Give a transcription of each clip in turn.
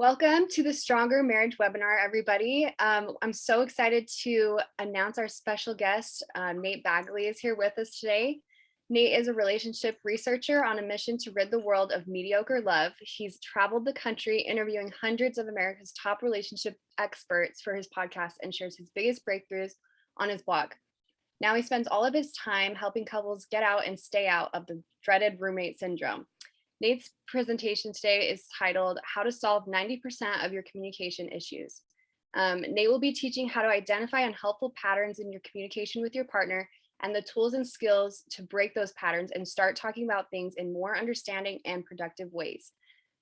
Welcome to the Stronger Marriage webinar, everybody. I'm so excited to announce our special guest. Nate Bagley is here with us today. Nate is a relationship researcher on a mission to rid the world of mediocre love. He's traveled the country interviewing hundreds of America's top relationship experts for his podcast and shares his biggest breakthroughs on his blog. Now he spends all of his time helping couples get out and stay out of the dreaded roommate syndrome. Nate's presentation today is titled How to Solve 90% of Your Communication Issues. Nate will be teaching how to identify unhelpful patterns in your communication with your partner and the tools and skills to break those patterns and start talking about things in more understanding and productive ways.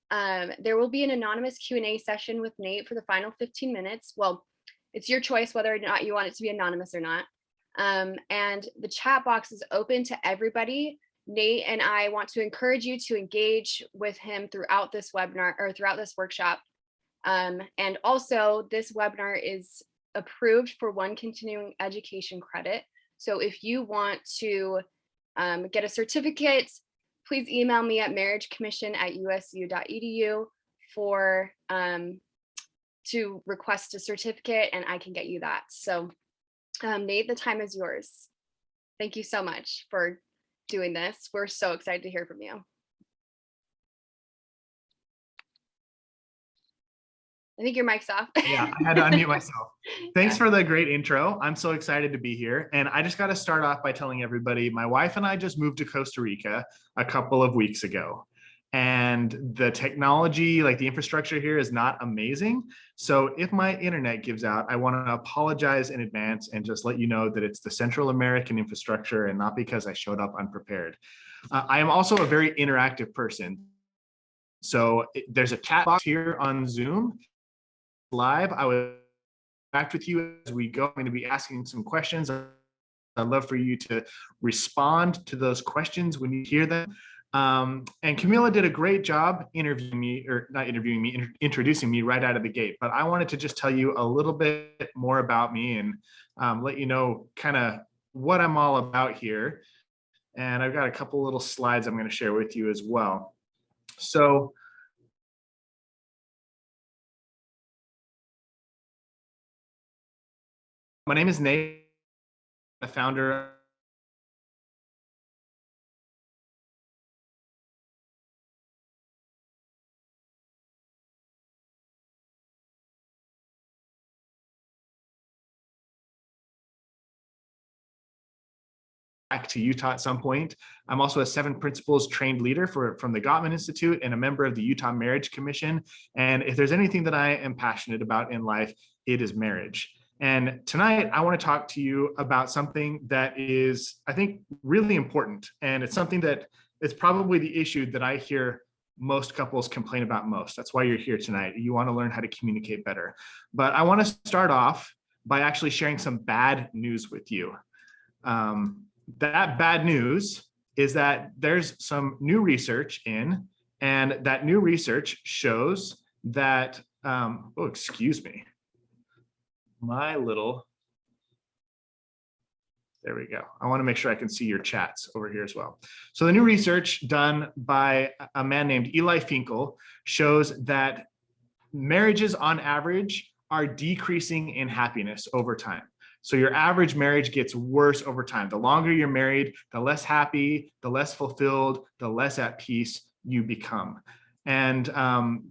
There will be an anonymous Q&A session with Nate for the final 15 minutes. Well, it's your choice whether or not you want it to be anonymous or not. And the chat box is open to everybody. Nate and I want to encourage you to engage with him throughout this webinar or throughout this workshop. And also this webinar is approved for 1 continuing education credit. So if you want to get a certificate, please email me at marriagecommission@usu.edu for to request a certificate and I can get you that. So Nate, the time is yours. Thank you so much for doing this. We're so excited to hear from you. I think your mic's off. Yeah, I had to unmute myself. Thanks for the great intro. I'm so excited to be here. And I just got to start off by telling everybody, my wife and I just moved to Costa Rica a couple of weeks ago. And the technology, like the infrastructure here is not amazing. So if my internet gives out, I want to apologize in advance and just let you know that it's the Central American infrastructure and not because I showed up unprepared. I am also a very interactive person. So there's a chat box here on Zoom live. I would interact with you as we go. I'm going to be asking some questions. I'd love for you to respond to those questions when you hear them. And Camila did a great job introducing me right out of the gate. But I wanted to just tell you a little bit more about me and let you know kind of what I'm all about here. And I've got a couple little slides I'm going to share with you as well. So my name is Nate, the founder back to Utah at some point. I'm also a 7 Principles trained leader from the Gottman Institute and a member of the Utah Marriage Commission. And if there's anything that I am passionate about in life, it is marriage. And tonight, I want to talk to you about something that is, I think, really important. And it's something that is probably the issue that I hear most couples complain about most. That's why you're here tonight. You want to learn how to communicate better. But I want to start off by actually sharing some bad news with you. That bad news is that there's some new research in, and that new research shows that, oh, excuse me. There we go. I want to make sure I can see your chats over here as well. So the new research done by a man named Eli Finkel shows that marriages on average are decreasing in happiness over time. So your average marriage gets worse over time. The longer you're married, the less happy, the less fulfilled, the less at peace you become. And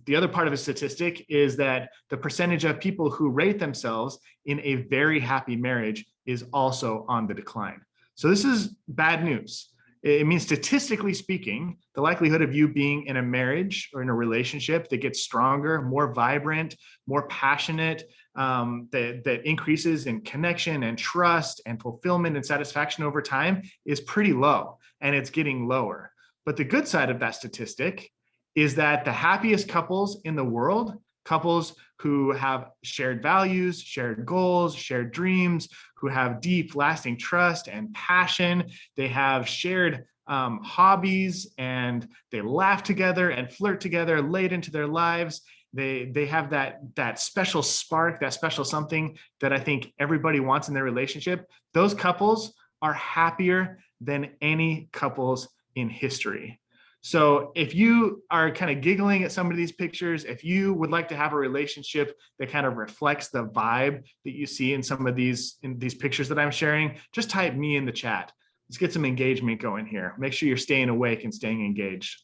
the other part of a statistic is that the percentage of people who rate themselves in a very happy marriage is also on the decline. So this is bad news. It means, statistically speaking, the likelihood of you being in a marriage or in a relationship that gets stronger, more vibrant, more passionate, that increases in connection and trust and fulfillment and satisfaction over time is pretty low, and it's getting lower. But the good side of that statistic is that the happiest couples in the world, couples who have shared values, shared goals, shared dreams, who have deep, lasting trust and passion, they have shared hobbies, and they laugh together and flirt together late into their lives. They have that special spark, that special something that I think everybody wants in their relationship. Those couples are happier than any couples in history. So if you are kind of giggling at some of these pictures, if you would like to have a relationship that kind of reflects the vibe that you see in some of these pictures that I'm sharing, just type me in the chat. Let's get some engagement going here. Make sure you're staying awake and staying engaged.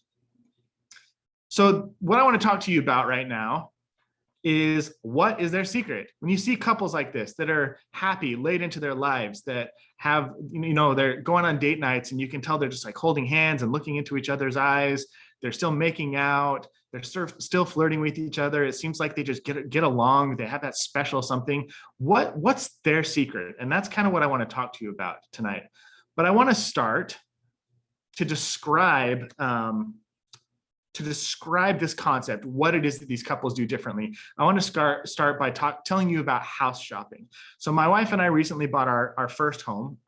So what I want to talk to you about right now is, what is their secret? When you see couples like this that are happy late into their lives, that have, they're going on date nights and you can tell they're just like holding hands and looking into each other's eyes. They're still making out. They're still flirting with each other. It seems like they just get along. They have that special something. What's their secret? And that's kind of what I want to talk to you about tonight. But I want to start to describe this concept, what it is that these couples do differently. I want to start by telling you about house shopping. So my wife and I recently bought our first home.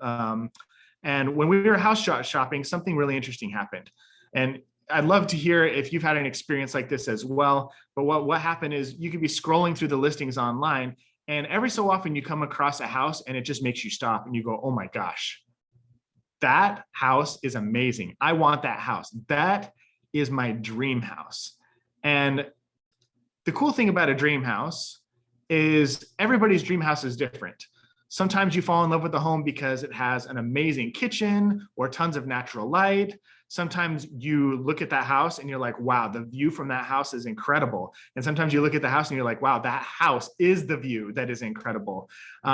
And when we were house shopping, something really interesting happened. And I'd love to hear if you've had an experience like this as well. But what happened is, you could be scrolling through the listings online, and every so often you come across a house and it just makes you stop and you go, oh my gosh, that house is amazing. I want that house. That is my dream house. And the cool thing about a dream house is everybody's dream house is different. Sometimes you fall in love with the home because it has an amazing kitchen or tons of natural light. Sometimes you look at that house and you're like, wow, the view from that house is incredible. And sometimes you look at the house and you're like, wow, that house is the view that is incredible.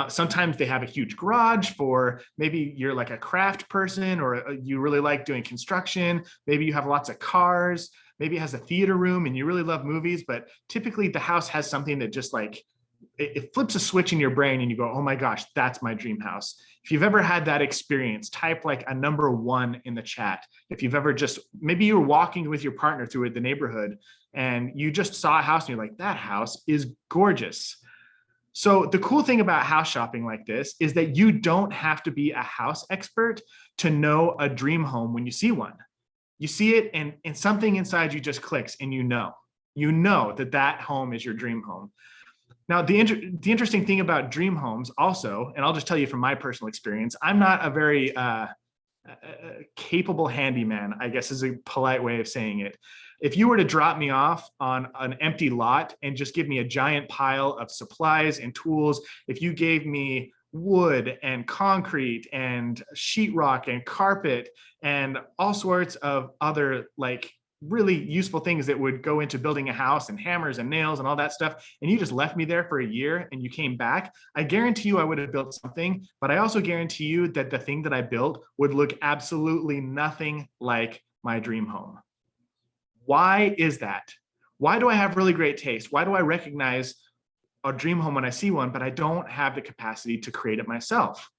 Sometimes they have a huge garage for, maybe you're like a craft person, or you really like doing construction. Maybe you have lots of cars. Maybe it has a theater room and you really love movies, but typically the house has something that just like, it flips a switch in your brain and you go, oh my gosh, that's my dream house. If you've ever had that experience, type like a number 1 in the chat. If you've ever maybe you were walking with your partner through the neighborhood and you just saw a house and you're like, that house is gorgeous. So the cool thing about house shopping like this is that you don't have to be a house expert to know a dream home when you see one. You see it and something inside you just clicks, and you know that home is your dream home. Now, the interesting thing about dream homes also, and I'll just tell you from my personal experience, I'm not a very capable handyman, I guess is a polite way of saying it. If you were to drop me off on an empty lot and just give me a giant pile of supplies and tools, if you gave me wood and concrete and sheetrock and carpet and all sorts of other like really useful things that would go into building a house, and hammers and nails and all that stuff, and you just left me there for a year and you came back, I guarantee you I would have built something, but I also guarantee you that the thing that I built would look absolutely nothing like my dream home. Why is that? Why do I have really great taste? Why do I recognize a dream home when I see one, but I don't have the capacity to create it myself?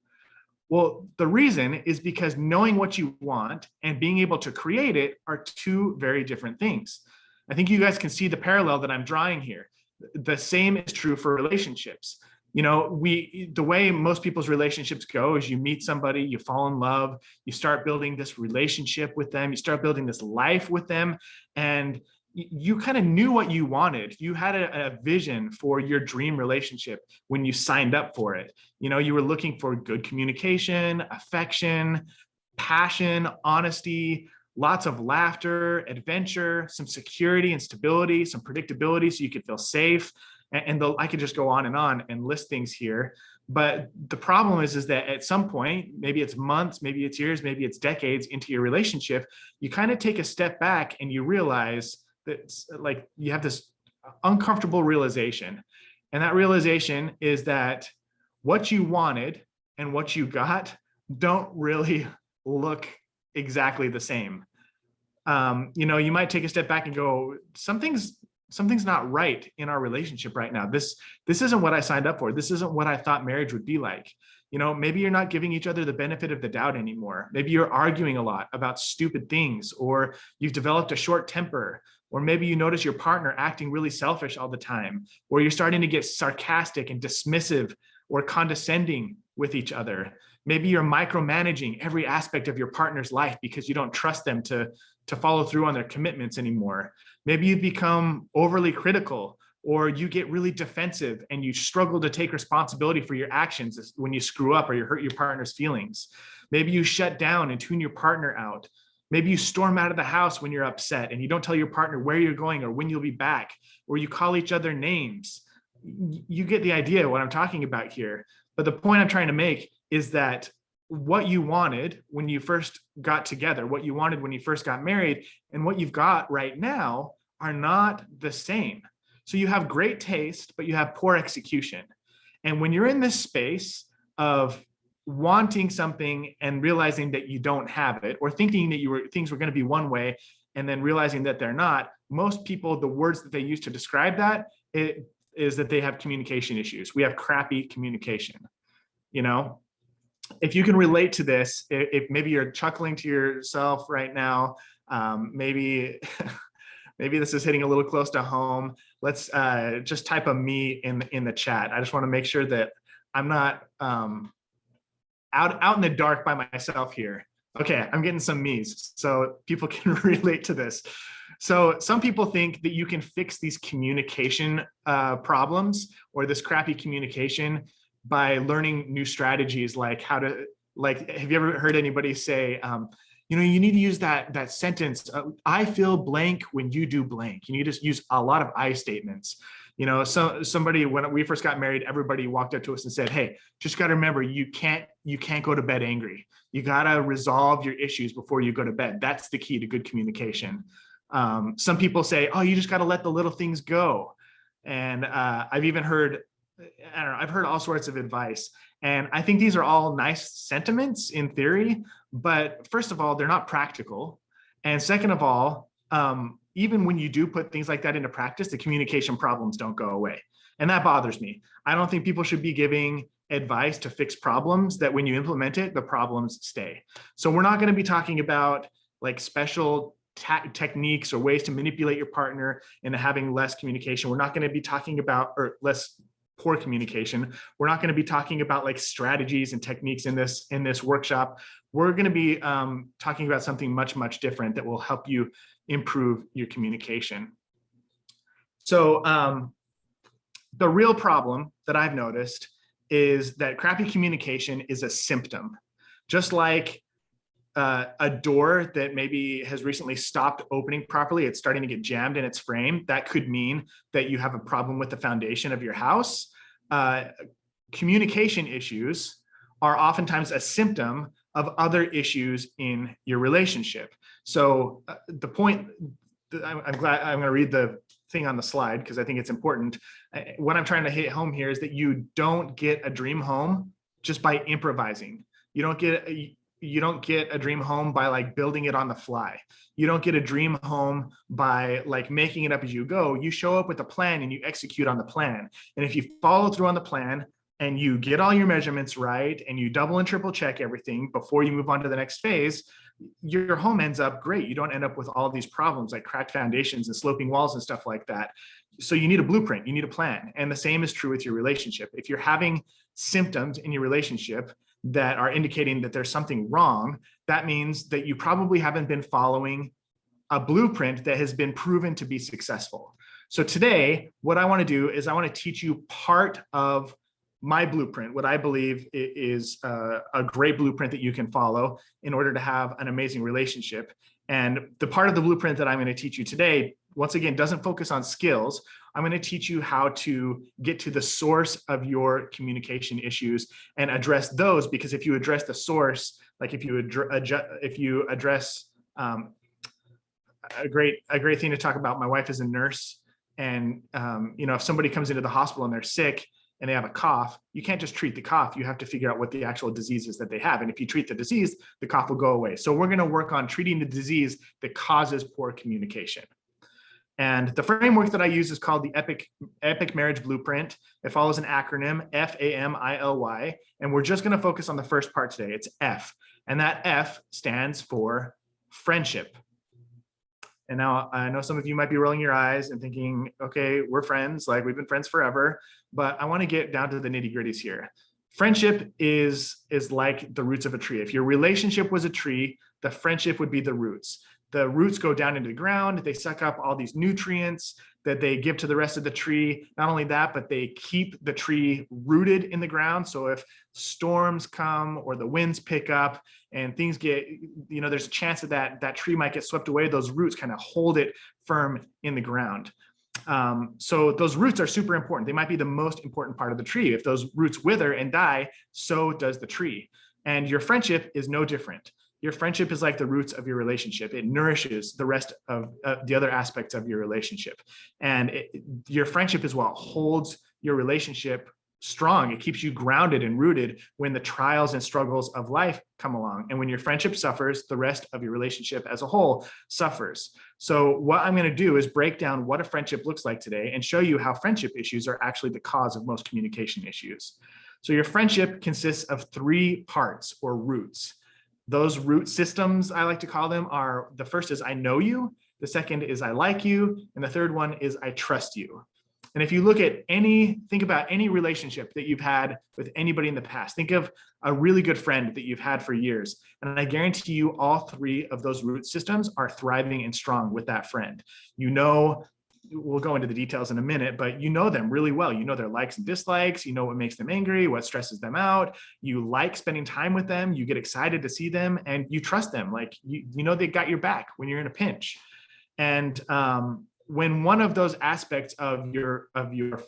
Well, the reason is because knowing what you want and being able to create it are two very different things. I think you guys can see the parallel that I'm drawing here. The same is true for relationships. The way most people's relationships go is you meet somebody, you fall in love, you start building this relationship with them, you start building this life with them, and you kind of knew what you wanted. You had a vision for your dream relationship when you signed up for it. You were looking for good communication, affection, passion, honesty, lots of laughter, adventure, some security and stability, some predictability so you could feel safe. And I could just go on and list things here. But the problem is that at some point, maybe it's months, maybe it's years, maybe it's decades into your relationship, you kind of take a step back and you realize that like you have this uncomfortable realization. And that realization is that what you wanted and what you got don't really look exactly the same. You might take a step back and go, something's not right in our relationship right now. This isn't what I signed up for. This isn't what I thought marriage would be like. Maybe you're not giving each other the benefit of the doubt anymore. Maybe you're arguing a lot about stupid things, or you've developed a short temper, or maybe you notice your partner acting really selfish all the time, or you're starting to get sarcastic and dismissive or condescending with each other. Maybe you're micromanaging every aspect of your partner's life because you don't trust them to follow through on their commitments anymore. Maybe you become overly critical, or you get really defensive and you struggle to take responsibility for your actions when you screw up or you hurt your partner's feelings. Maybe you shut down and tune your partner out. Maybe you storm out of the house when you're upset and you don't tell your partner where you're going or when you'll be back, or you call each other names. You get the idea of what I'm talking about here. But the point I'm trying to make is that what you wanted when you first got together, what you wanted when you first got married, and what you've got right now are not the same. So you have great taste, but you have poor execution. And when you're in this space of wanting something and realizing that you don't have it, or thinking that things were going to be one way and then realizing that they're not, most people, the words that they use to describe that is that they have communication issues. We have crappy communication. You know, if you can relate to this, if maybe you're chuckling to yourself right now, maybe maybe this is hitting a little close to home. Let's just type a me in the chat. I just want to make sure that I'm not out in the dark by myself here. Okay, I'm getting some me's, so people can relate to this. So some people think that you can fix these communication problems or this crappy communication by learning new strategies, like how to, like, have you ever heard anybody say, you know, you need to use that sentence, I feel blank when you do blank. You need to use a lot of I statements. You know, so somebody, when we first got married, everybody walked up to us and said, hey, just got to remember, you can't go to bed angry. You got to resolve your issues before you go to bed. That's the key to good communication. Some people say, oh, you just got to let the little things go. And I've even heard, I don't know, I've heard all sorts of advice. And I think these are all nice sentiments in theory, but first of all, they're not practical. And second of all, even when you do put things like that into practice, the communication problems don't go away. And that bothers me. I don't think people should be giving advice to fix problems that when you implement it, the problems stay. So we're not going to be talking about like special techniques or ways to manipulate your partner into having less communication. We're not going to be talking about, or less poor communication. We're not going to be talking about like strategies and techniques in this workshop. We're going to be talking about something much, much different that will help you improve your communication. So the real problem that I've noticed is that crappy communication is a symptom. Just like a door that maybe has recently stopped opening properly, it's starting to get jammed in its frame. That could mean that you have a problem with the foundation of your house. Communication issues are oftentimes a symptom of other issues in your relationship. So the point, I'm glad, I'm going to read the thing on the slide because I think it's important. What I'm trying to hit home here is that you don't get a dream home just by improvising. You don't get a dream home by like building it on the fly. You don't get a dream home by like making it up as you go. You show up with a plan and you execute on the plan. And if you follow through on the plan and you get all your measurements right and you double and triple check everything before you move on to the next phase, your home ends up great. You don't end up with all these problems like cracked foundations and sloping walls and stuff like that. So you need a blueprint, you need a plan. And the same is true with your relationship. If you're having symptoms in your relationship that are indicating that there's something wrong, that means that you probably haven't been following a blueprint that has been proven to be successful. So today, what I want to do is I want to teach you part of my blueprint, what I believe is a great blueprint that you can follow in order to have an amazing relationship. And the part of the blueprint that I'm going to teach you today, once again, doesn't focus on skills. I'm going to teach you how to get to the source of your communication issues and address those, because if you address the source, like if you address a great thing to talk about, my wife is a nurse, and you know, if somebody comes into the hospital and they're sick and they have a cough, you can't just treat the cough. You have to figure out what the actual disease is that they have. And if you treat the disease, the cough will go away. So we're going to work on treating the disease that causes poor communication. And the framework that I use is called the Epic Marriage Blueprint. It follows an acronym, FAMILY, and we're just going to focus on the first part today. It's F, and that F stands for friendship. And now I know some of you might be rolling your eyes and thinking, okay, we're friends, like we've been friends forever, but I want to get down to the nitty-gritties here. Friendship is like the roots of a tree. If your relationship was a tree, the friendship would be the roots. The roots go down into the ground, they suck up all these nutrients, that they give to the rest of the tree. Not only that, but they keep the tree rooted in the ground. So if storms come or the winds pick up and things get, there's a chance that tree might get swept away. Those roots kind of hold it firm in the ground. So those roots are super important. They might be the most important part of the tree. If those roots wither and die, so does the tree. And your friendship is no different. Your friendship is like the roots of your relationship. It nourishes the rest of the other aspects of your relationship. And your friendship is what holds your relationship strong. It keeps you grounded and rooted when the trials and struggles of life come along. And when your friendship suffers, the rest of your relationship as a whole suffers. So what I'm going to do is break down what a friendship looks like today and show you how friendship issues are actually the cause of most communication issues. So your friendship consists of 3 parts or roots. Those root systems, I like to call them, are the first is I know you, the second is I like you, and the third one is I trust you. And if you look at think about any relationship that you've had with anybody in the past, think of a really good friend that you've had for years. And I guarantee you all 3 of those root systems are thriving and strong with that friend. We'll go into the details in a minute, but you know them really well. You know their likes and dislikes, you know what makes them angry, what stresses them out. You like spending time with them, you get excited to see them, and you trust them. Like, you know they got your back when you're in a pinch. And when one of those aspects of your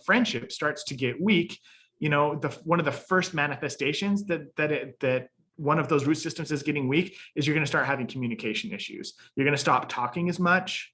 friendship starts to get weak, one of the first manifestations that one of those root systems is getting weak is you're going to start having communication issues. You're going to stop talking as much.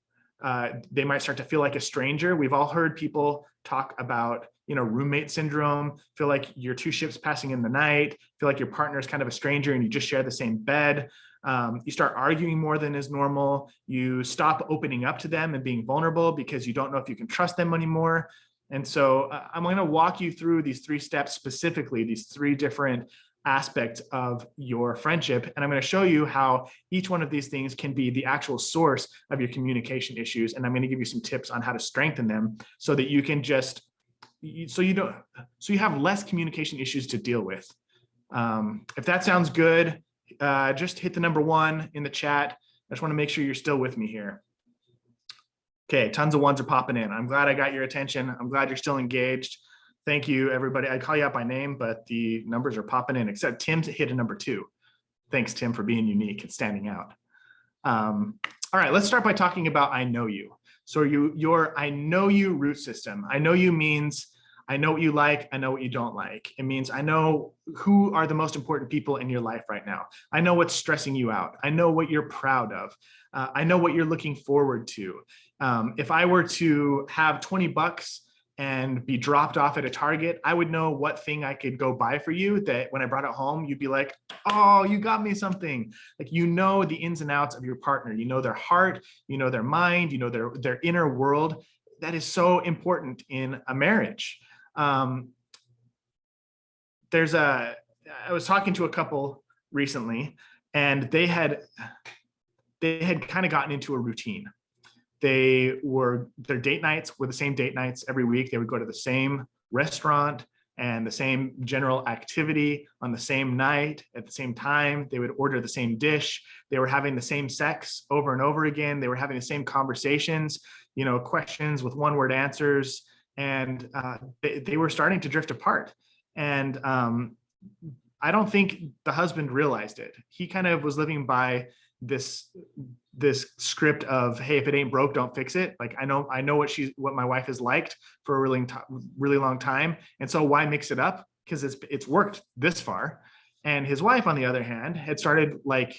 They might start to feel like a stranger. We've all heard people talk about, roommate syndrome, feel like you're 2 ships passing in the night, feel like your partner is kind of a stranger and you just share the same bed. You start arguing more than is normal. You stop opening up to them and being vulnerable because you don't know if you can trust them anymore. And so I'm going to walk you through these 3 steps specifically, these 3 different aspects of your friendship. And I'm going to show you how each one of these things can be the actual source of your communication issues. And I'm going to give you some tips on how to strengthen them so that you can so you have less communication issues to deal with. If that sounds good, just hit the number 1 in the chat. I just want to make sure you're still with me here. Okay, tons of ones are popping in. I'm glad I got your attention. I'm glad you're still engaged. Thank you, everybody. I call you out by name, but the numbers are popping in, except Tim's hit a number 2. Thanks, Tim, for being unique and standing out. All right, let's start by talking about I know you. So your I know you root system. I know you means I know what you like, I know what you don't like. It means I know who are the most important people in your life right now. I know what's stressing you out. I know what you're proud of. I know what you're looking forward to. If I were to have $20 and be dropped off at a Target, I would know what thing I could go buy for you that when I brought it home, you'd be like, oh, you got me something. Like, the ins and outs of your partner. You know their heart, you know their mind, you know their inner world. That is so important in a marriage. I was talking to a couple recently, and they had kind of gotten into a routine. Their date nights were the same date nights every week. They would go to the same restaurant and the same general activity on the same night at the same time. They would order the same dish. They were having the same sex over and over again. They were having the same conversations, questions with one-word answers. And they were starting to drift apart. And I don't think the husband realized it. He kind of was living by this script of, hey, if it ain't broke, don't fix it. Like, I know what my wife has liked for a really long time. And so why mix it up? Because it's worked this far. And his wife, on the other hand, had started like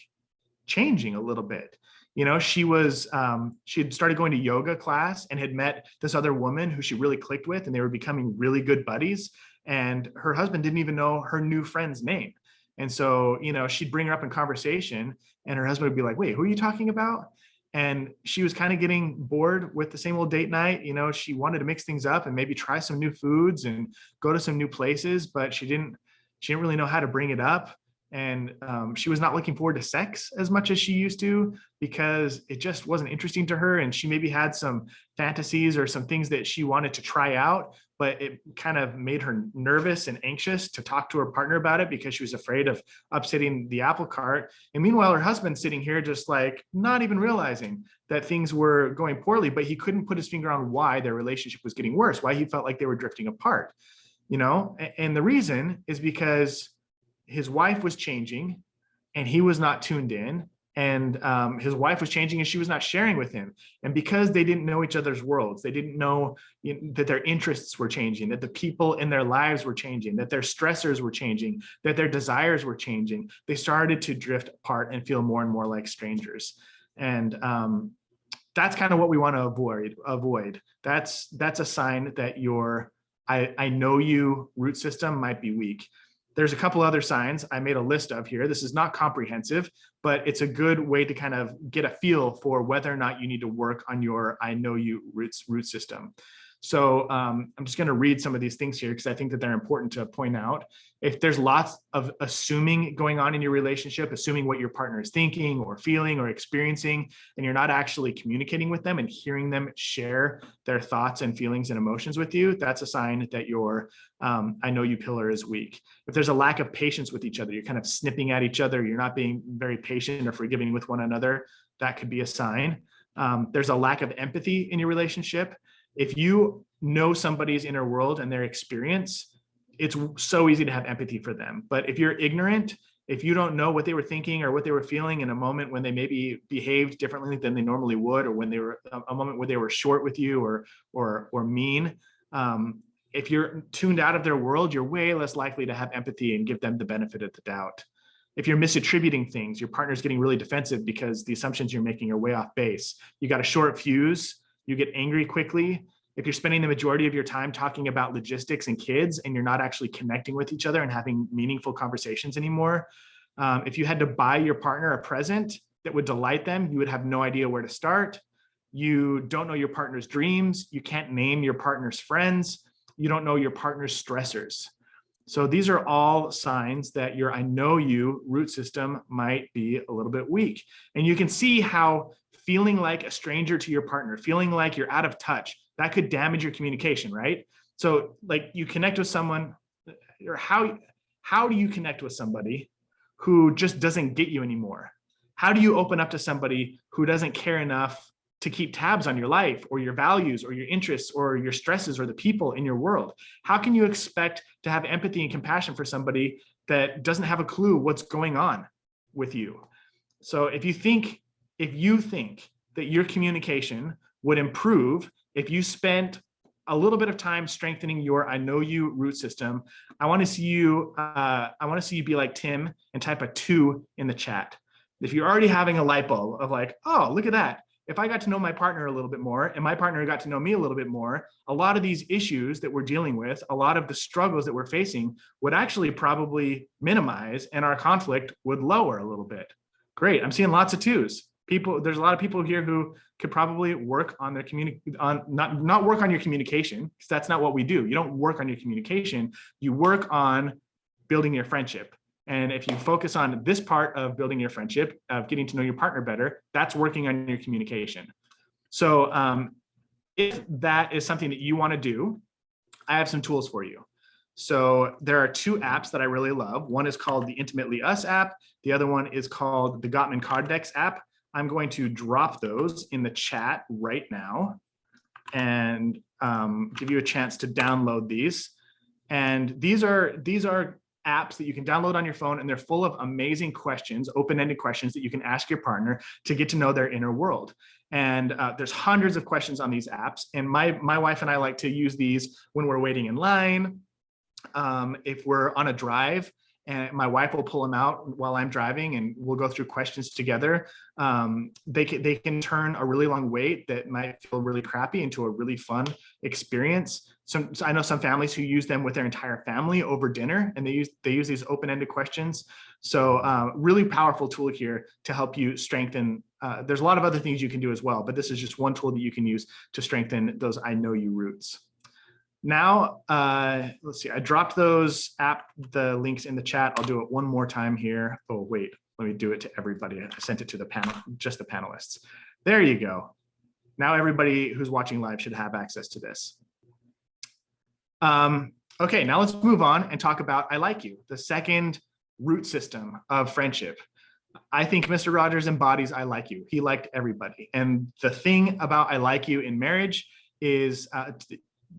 changing a little bit. She had started going to yoga class and had met this other woman who she really clicked with, and they were becoming really good buddies. And her husband didn't even know her new friend's name. And so, she'd bring her up in conversation and her husband would be like, wait, who are you talking about? And she was kind of getting bored with the same old date night. She wanted to mix things up and maybe try some new foods and go to some new places, but she didn't really know how to bring it up. And she was not looking forward to sex as much as she used to because it just wasn't interesting to her. And she maybe had some fantasies or some things that she wanted to try out, but it kind of made her nervous and anxious to talk to her partner about it because she was afraid of upsetting the apple cart. And meanwhile, her husband's sitting here just like not even realizing that things were going poorly, but he couldn't put his finger on why their relationship was getting worse, why he felt like they were drifting apart, you know? And the reason is because his wife was changing and he was not tuned in, and his wife was changing and she was not sharing with him. And because they didn't know each other's worlds, they didn't know that their interests were changing, that the people in their lives were changing, that their stressors were changing, that their desires were changing, they started to drift apart and feel more and more like strangers. And that's kind of what we want to avoid. That's a sign that your I know you root system might be weak. There's a couple other signs I made a list of here. This is not comprehensive, but it's a good way to kind of get a feel for whether or not you need to work on your I know you root system. So I'm just going to read some of these things here because I think that they're important to point out. If there's lots of assuming going on in your relationship, assuming what your partner is thinking or feeling or experiencing, and you're not actually communicating with them and hearing them share their thoughts and feelings and emotions with you, that's a sign that your I know you pillar is weak. If there's a lack of patience with each other, you're kind of snipping at each other, you're not being very patient or forgiving with one another, that could be a sign. There's a lack of empathy in your relationship. If you know somebody's inner world and their experience, it's so easy to have empathy for them. But if you're ignorant, if you don't know what they were thinking or what they were feeling in a moment when they maybe behaved differently than they normally would, or when they were a moment where they were short with you or mean, if you're tuned out of their world, you're way less likely to have empathy and give them the benefit of the doubt. If you're misattributing things, your partner's getting really defensive because the assumptions you're making are way off base. You got a short fuse, you get angry quickly. If you're spending the majority of your time talking about logistics and kids and you're not actually connecting with each other and having meaningful conversations anymore, if you had to buy your partner a present that would delight them, you would have no idea where to start. You don't know your partner's dreams. You can't name your partner's friends. You don't know your partner's stressors. So these are all signs that your I know you root system might be a little bit weak. And you can see how feeling like a stranger to your partner, feeling like you're out of touch, that could damage your communication, right? So like you connect with someone, or how do you connect with somebody who just doesn't get you anymore? How do you open up to somebody who doesn't care enough to keep tabs on your life or your values or your interests or your stresses or the people in your world? How can you expect to have empathy and compassion for somebody that doesn't have a clue what's going on with you? So if you think that your communication would improve if you spent a little bit of time strengthening your I know you root system, I want to see you be like Tim and type a 2 in the chat. If you're already having a light bulb of like, oh, look at that. If I got to know my partner a little bit more and my partner got to know me a little bit more, a lot of these issues that we're dealing with, a lot of the struggles that we're facing would actually probably minimize and our conflict would lower a little bit. Great. I'm seeing lots of 2s. There's a lot of people here who could probably work on their not work on your communication, because that's not what we do. You don't work on your communication, you work on building your friendship. And if you focus on this part of building your friendship, of getting to know your partner better, that's working on your communication. So if that is something that you want to do, I have some tools for you. So there are 2 apps that I really love. One is called the Intimately Us app. The other one is called the Gottman Card Decks app. I'm going to drop those in the chat right now and give you a chance to download these. And these are apps that you can download on your phone, and they're full of amazing questions, open-ended questions that you can ask your partner to get to know their inner world. And there's hundreds of questions on these apps. And my wife and I like to use these when we're waiting in line, if we're on a drive, and my wife will pull them out while I'm driving and we'll go through questions together. They can turn a really long wait that might feel really crappy into a really fun experience. So I know some families who use them with their entire family over dinner, and they use these open-ended questions. So really powerful tool here to help you strengthen. There's a lot of other things you can do as well, but this is just one tool that you can use to strengthen those I know you roots. Now, let's see, I dropped the links in the chat. I'll do it one more time here. Oh, wait, let me do it to everybody. I sent it to the panel, just the panelists. There you go. Now everybody who's watching live should have access to this. Okay, now let's move on and talk about I like you, the second root system of friendship. I think Mr. Rogers embodies I like you. He liked everybody. And the thing about I like you in marriage is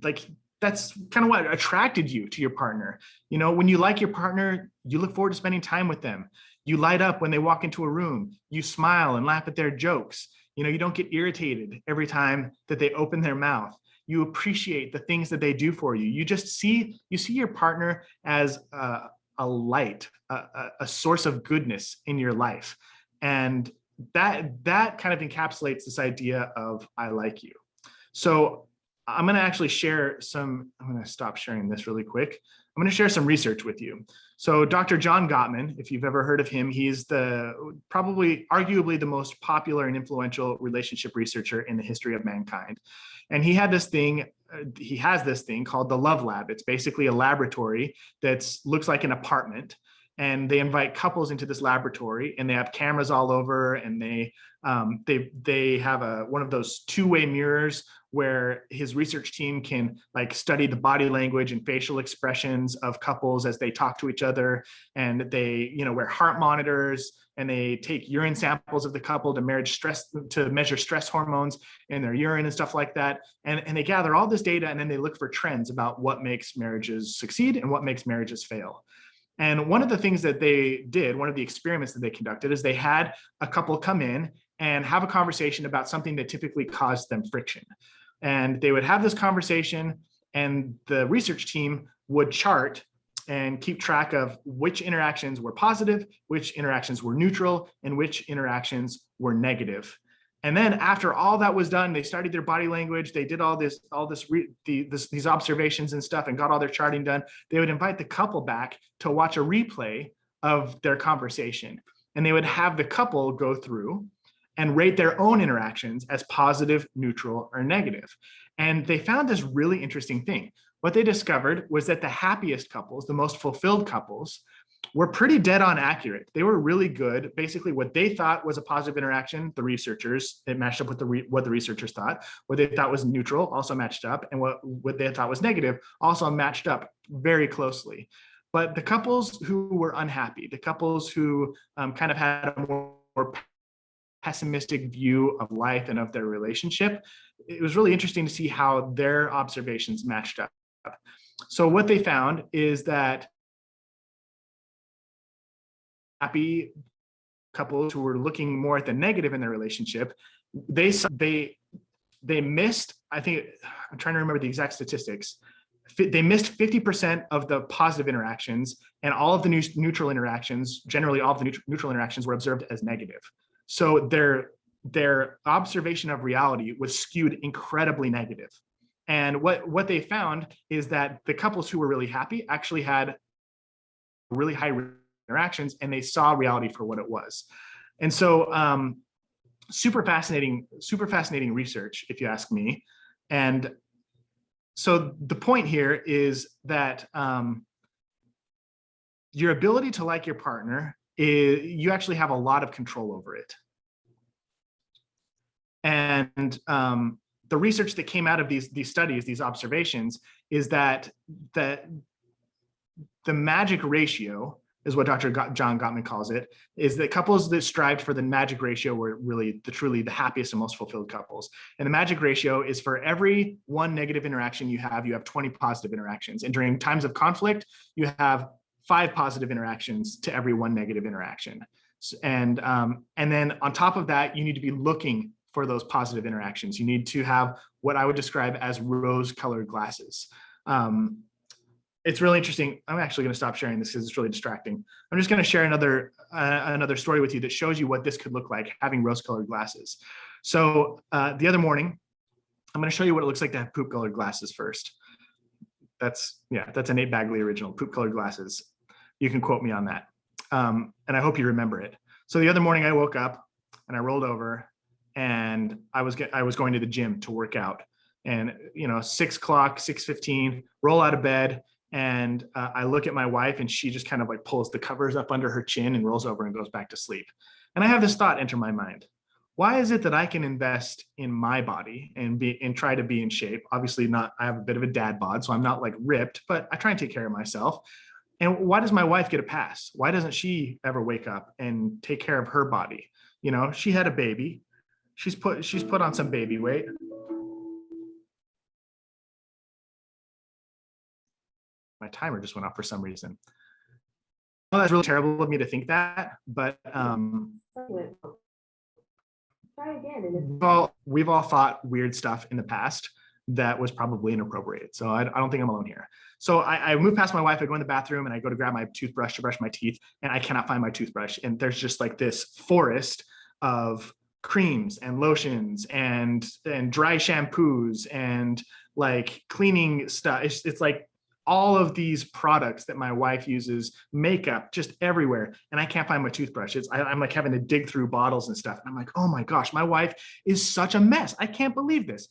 like, that's kind of what attracted you to your partner. You know, when you like your partner, you look forward to spending time with them. You light up when they walk into a room. You smile and laugh at their jokes. You know, you don't get irritated every time that they open their mouth. You appreciate the things that they do for you. You just see your partner as a light, a source of goodness in your life. And that kind of encapsulates this idea of I like you. So I'm going to actually share I'm going to stop sharing this really quick. I'm going to share some research with you. So Dr. John Gottman, if you've ever heard of him, he's probably arguably the most popular and influential relationship researcher in the history of mankind. And he has this thing called the Love Lab. It's basically a laboratory that looks like an apartment. And they invite couples into this laboratory, and they have cameras all over, and they have one of those two-way mirrors where his research team can like study the body language and facial expressions of couples as they talk to each other. And they, wear heart monitors, and they take urine samples of the couple to measure stress hormones in their urine and stuff like that. And they gather all this data, and then they look for trends about what makes marriages succeed and what makes marriages fail. And one of the things that they did, one of the experiments that they conducted, is they had a couple come in and have a conversation about something that typically caused them friction. And they would have this conversation, and the research team would chart and keep track of which interactions were positive, which interactions were neutral, and which interactions were negative. And then after all that was done, they studied their body language. They did these observations and stuff, and got all their charting done. They would invite the couple back to watch a replay of their conversation. And they would have the couple go through and rate their own interactions as positive, neutral, or negative. And they found this really interesting thing. What they discovered was that the happiest couples, the most fulfilled couples, were pretty dead on accurate. They were really good. Basically, what they thought was a positive interaction, it matched up with what the researchers thought. What they thought was neutral also matched up, and what they thought was negative also matched up very closely. But the couples who were unhappy, the couples who kind of had a more pessimistic view of life and of their relationship, it was really interesting to see how their observations matched up. So what they found is that happy couples who were looking more at the negative in their relationship, they missed, I'm trying to remember the exact statistics. They missed 50% of the positive interactions, and all of the neutral interactions, generally all of the neutral interactions, were observed as negative. So their observation of reality was skewed incredibly negative. And what they found is that the couples who were really happy actually had really high interactions, and they saw reality for what it was. And so super fascinating research, if you ask me. And so the point here is that your ability to like your partner, you actually have a lot of control over it. And the research that came out of these studies, these observations, is that the magic ratio is what Dr. John Gottman calls it, is that couples that strived for the magic ratio were really truly the happiest and most fulfilled couples. And the magic ratio is for every one negative interaction you have 20 positive interactions. And during times of conflict, you have 5 positive interactions to every one negative interaction. And then on top of that, you need to be looking for those positive interactions. You need to have what I would describe as rose-colored glasses. It's really interesting. I'm actually going to stop sharing this because it's really distracting. I'm just going to share another story with you that shows you what this could look like, having rose-colored glasses. So the other morning, I'm going to show you what it looks like to have poop-colored glasses first. That's a Nate Bagley original, poop-colored glasses. You can quote me on that. And I hope you remember it. So the other morning I woke up and I rolled over, and I was going to the gym to work out. And 6 o'clock, 6:15, roll out of bed, and I look at my wife, and she just kind of like pulls the covers up under her chin and rolls over and goes back to sleep. And I have this thought enter my mind: why is it that I can invest in my body and try to be in shape? Obviously not, I have a bit of a dad bod, so I'm not like ripped, but I try and take care of myself. And why does my wife get a pass? Why doesn't she ever wake up and take care of her body? She had a baby. She's put on some baby weight. My timer just went off for some reason. Well, that's really terrible of me to think that, but we've all thought weird stuff in the past that was probably inappropriate. So I don't think I'm alone here. So I move past my wife, I go in the bathroom, and I go to grab my toothbrush to brush my teeth, and I cannot find my toothbrush. And there's just like this forest of creams and lotions and dry shampoos and like cleaning stuff. It's like all of these products that my wife uses, makeup just everywhere, and I can't find my toothbrush. I'm like having to dig through bottles and stuff. And I'm like, oh my gosh, my wife is such a mess. I can't believe this.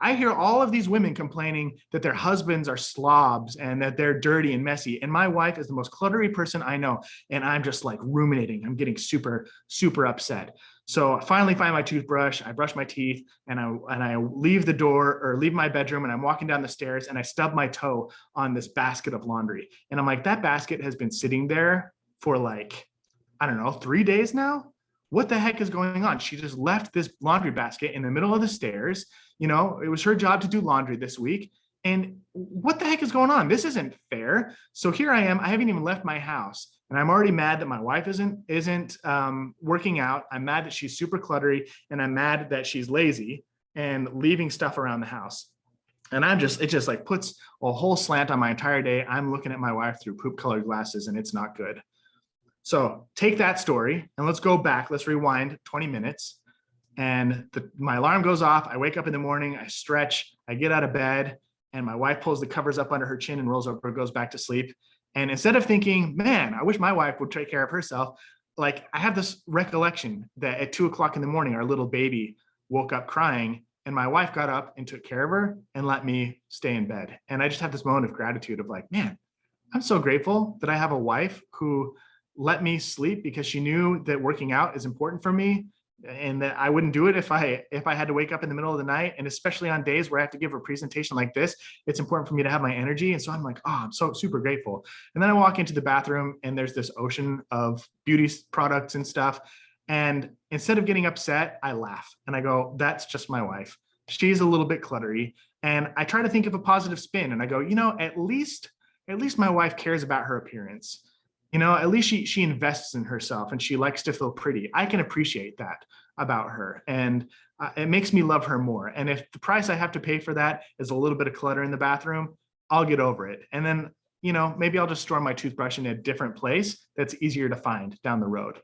I hear all of these women complaining that their husbands are slobs and that they're dirty and messy. And my wife is the most cluttery person I know. And I'm just like ruminating. I'm getting super, super upset. So I finally find my toothbrush, I brush my teeth, and I leave the door or leave my bedroom, and I'm walking down the stairs, and I stub my toe on this basket of laundry. And I'm like, that basket has been sitting there for like, I don't know, 3 days now. What the heck is going on? She just left this laundry basket in the middle of the stairs. It was her job to do laundry this week. And what the heck is going on? This isn't fair. So here I am. I haven't even left my house, and I'm already mad that my wife isn't working out. I'm mad that she's super cluttery, and I'm mad that she's lazy and leaving stuff around the house. And it just like puts a whole slant on my entire day. I'm looking at my wife through poop colored glasses, and it's not good. So take that story and let's go back. Let's rewind 20 minutes. And my alarm goes off. I wake up in the morning, I stretch, I get out of bed, and my wife pulls the covers up under her chin and rolls over and goes back to sleep. And instead of thinking, man, I wish my wife would take care of herself, like I have this recollection that at 2 o'clock in the morning, our little baby woke up crying, and my wife got up and took care of her and let me stay in bed. And I just have this moment of gratitude of like, man, I'm so grateful that I have a wife who let me sleep because she knew that working out is important for me, and that I wouldn't do it if I had to wake up in the middle of the night. And especially on days where I have to give a presentation like this, it's important for me to have my energy. And so I'm like, oh, I'm so super grateful. And then I walk into the bathroom, and there's this ocean of beauty products and stuff. And instead of getting upset, I laugh and I go, that's just my wife. She's a little bit cluttery. And I try to think of a positive spin, and I go, at least my wife cares about her appearance. At least she invests in herself, and she likes to feel pretty. I can appreciate that about her, and it makes me love her more. And if the price I have to pay for that is a little bit of clutter in the bathroom, I'll get over it. And then, maybe I'll just store my toothbrush in a different place that's easier to find down the road.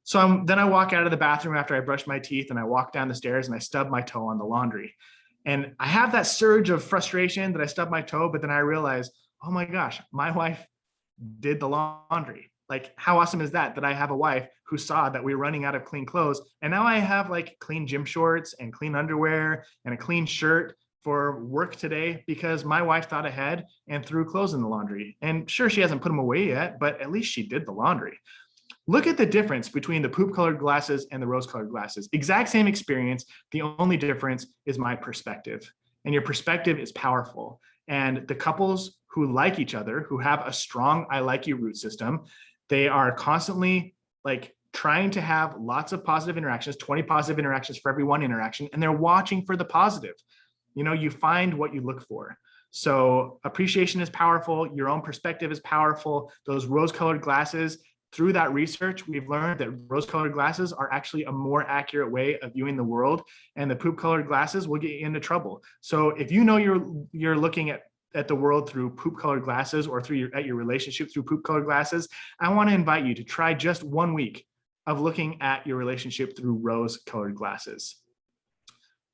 So then I walk out of the bathroom after I brush my teeth, and I walk down the stairs, and I stub my toe on the laundry. And I have that surge of frustration that I stubbed my toe, but then I realize, oh my gosh, my wife did the laundry. Like, how awesome is that I have a wife who saw that we were running out of clean clothes, and now I have like clean gym shorts and clean underwear and a clean shirt for work today because my wife thought ahead and threw clothes in the laundry. And sure, she hasn't put them away yet, but at least she did the laundry. Look at the difference between the poop colored glasses and the rose colored glasses. Exact same experience. The only difference is my perspective, and your perspective is powerful. And the couples who like each other, who have a strong I like you root system, they are constantly like trying to have lots of positive interactions, 20 positive interactions for every one interaction, and they're watching for the positive. You find what you look for. So appreciation is powerful. Your own perspective is powerful. Those rose-colored glasses, through that research, we've learned that rose-colored glasses are actually a more accurate way of viewing the world, and the poop-colored glasses will get you into trouble. So if you're looking at the world through poop-colored glasses, or at your relationship through poop-colored glasses, I want to invite you to try just 1 week of looking at your relationship through rose-colored glasses.